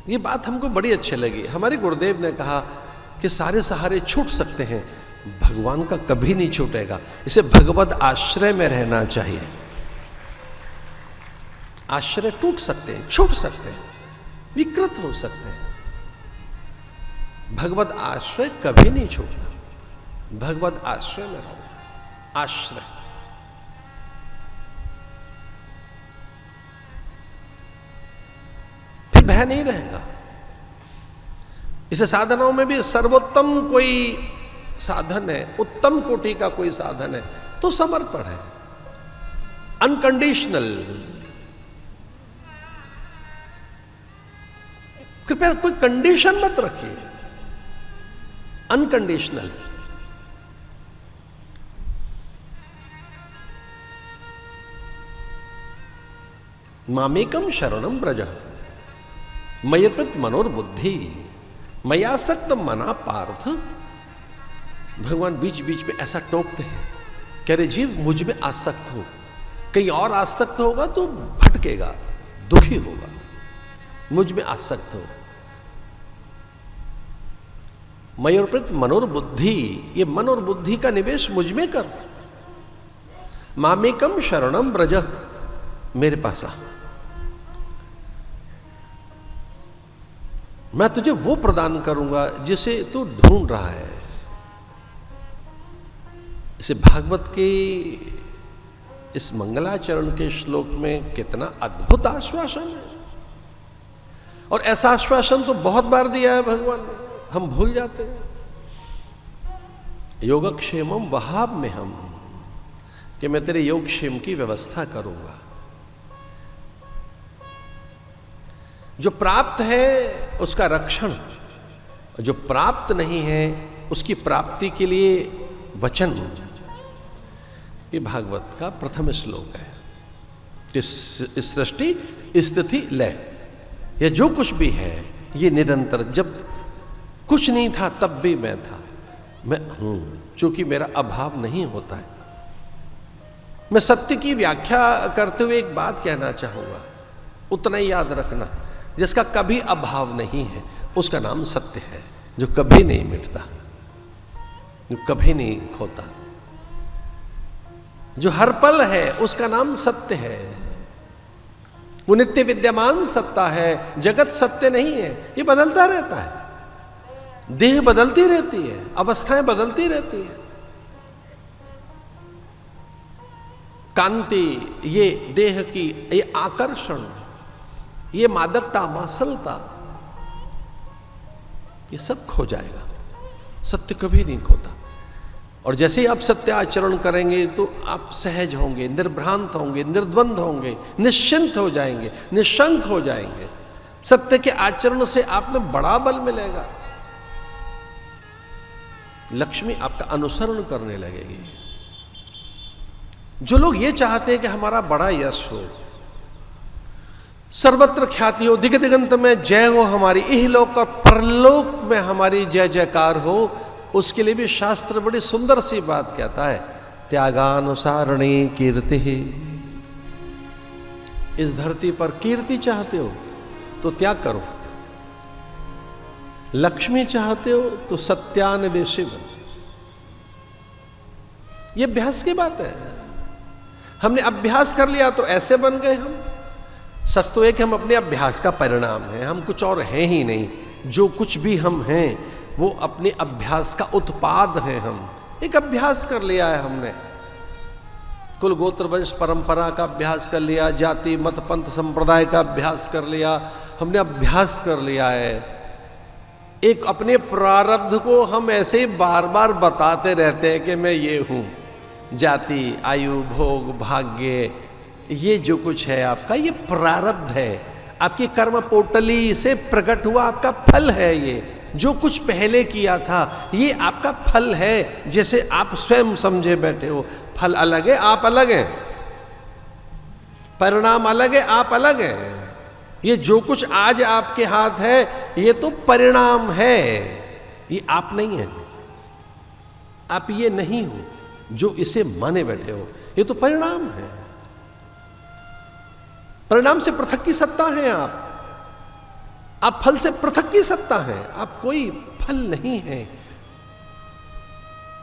ये बात हमको बड़ी अच्छी लगी। हमारे गुरुदेव ने कहा कि सारे सहारे छूट सकते हैं, भगवान का कभी नहीं छूटेगा। इसे भगवत आश्रय में रहना चाहिए। आश्रय टूट सकते हैं, छूट सकते हैं, विकृत हो सकते हैं, भगवत आश्रय कभी नहीं छूटता। भगवत आश्रय में रहो। आश्रय फिर भय नहीं रहेगा। इसे साधनाओं में भी सर्वोत्तम कोई साधन है, उत्तम कोटि का कोई साधन है तो समर्पण है, अनकंडीशनल। कृपया कोई कंडीशन मत रखिए, अनकंडीशनल। मामेकम शरणम ब्रज मय्यर्पित मनोर्बुद्धि मयासक्त मना पार्थ। भगवान बीच बीच में ऐसा टोकते हैं, कह रहे जीव मुझ में आसक्त हो, कहीं और आसक्त होगा तो भटकेगा, दुखी होगा, मुझ में आसक्त हो। मयोर्पित मनोर्बुद्धि, ये मन और बुद्धि का निवेश मुझ में कर। मामेकम शरणम ब्रज, मेरे पास आ, मैं तुझे वो प्रदान करूंगा जिसे तू ढूंढ रहा है। इसे भागवत के इस मंगलाचरण के श्लोक में कितना अद्भुत आश्वासन है। और ऐसा आश्वासन तो बहुत बार दिया है भगवान ने, हम भूल जाते हैं। योगक्षेमम वहाब में हम, कि मैं तेरे योगक्षेम की व्यवस्था करूंगा। जो प्राप्त है उसका रक्षण, जो प्राप्त नहीं है उसकी प्राप्ति के लिए वचन। ये भागवत का प्रथम श्लोक है। इस सृष्टि स्थिति लय, यह जो कुछ भी है ये निरंतर, जब कुछ नहीं था तब भी मैं था, मैं हूं, चूंकि मेरा अभाव नहीं होता है। मैं सत्य की व्याख्या करते हुए एक बात कहना चाहूंगा, उतना ही याद रखना, जिसका कभी अभाव नहीं है उसका नाम सत्य है, जो कभी नहीं मिटता, जो कभी नहीं खोता, जो हर पल है उसका नाम सत्य है। वो नित्य विद्यमान सत्ता है, जगत सत्य नहीं है, ये बदलता रहता है, देह बदलती रहती है, अवस्थाएं बदलती रहती है। कांति, ये देह की ये आकर्षण, ये मादकता, मासलता, ये सब खो जाएगा, सत्य कभी नहीं खोता। और जैसे ही आप सत्य आचरण करेंगे तो आप सहज होंगे, निर्भ्रांत होंगे, निर्द्वंद होंगे, निश्चिंत हो जाएंगे, निशंक हो जाएंगे। सत्य के आचरण से आप में बड़ा बल मिलेगा। लक्ष्मी आपका अनुसरण करने लगेगी। जो लोग ये चाहते हैं कि हमारा बड़ा यश हो, सर्वत्र ख्याति हो, दिग दिगंत में जय हो हमारी, इहलोक और परलोक में हमारी जय जयकार हो, उसके लिए भी शास्त्र बड़ी सुंदर सी बात कहता है, त्यागानुसारणी कीर्ति। इस धरती पर कीर्ति चाहते हो तो त्याग करो, लक्ष्मी चाहते हो तो सत्यान्वेषी बनो। ये अभ्यास की बात है। हमने अभ्यास कर लिया तो ऐसे बन गए हम। सच तो एक हम अपने अभ्यास का परिणाम है, हम कुछ और हैं ही नहीं। जो कुछ भी हम हैं वो अपने अभ्यास का उत्पाद हैं। हम एक अभ्यास कर लिया है हमने, कुल गोत्र वंश परंपरा का अभ्यास कर लिया, जाति मत पंथ संप्रदाय का अभ्यास कर लिया, हमने अभ्यास कर लिया है। एक अपने प्रारब्ध को हम ऐसे ही बार बार बताते रहते हैं कि मैं ये हूं, जाति, आयु, भोग, भाग्य, ये जो कुछ है आपका ये प्रारब्ध है, आपकी कर्म पोटली से प्रकट हुआ आपका फल है। ये जो कुछ पहले किया था ये आपका फल है, जैसे आप स्वयं समझे बैठे हो। फल अलग है, आप अलग हैं, परिणाम अलग है, आप अलग हैं। ये जो कुछ आज आपके हाथ है ये तो परिणाम है, ये आप नहीं है। आप ये नहीं हो जो इसे माने बैठे हो, ये तो परिणाम है। परिणाम से पृथक की सत्ता है आप। आप फल से पृथक की सत्ता हैं, आप कोई फल नहीं है।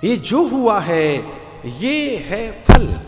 ये जो हुआ है ये है फल।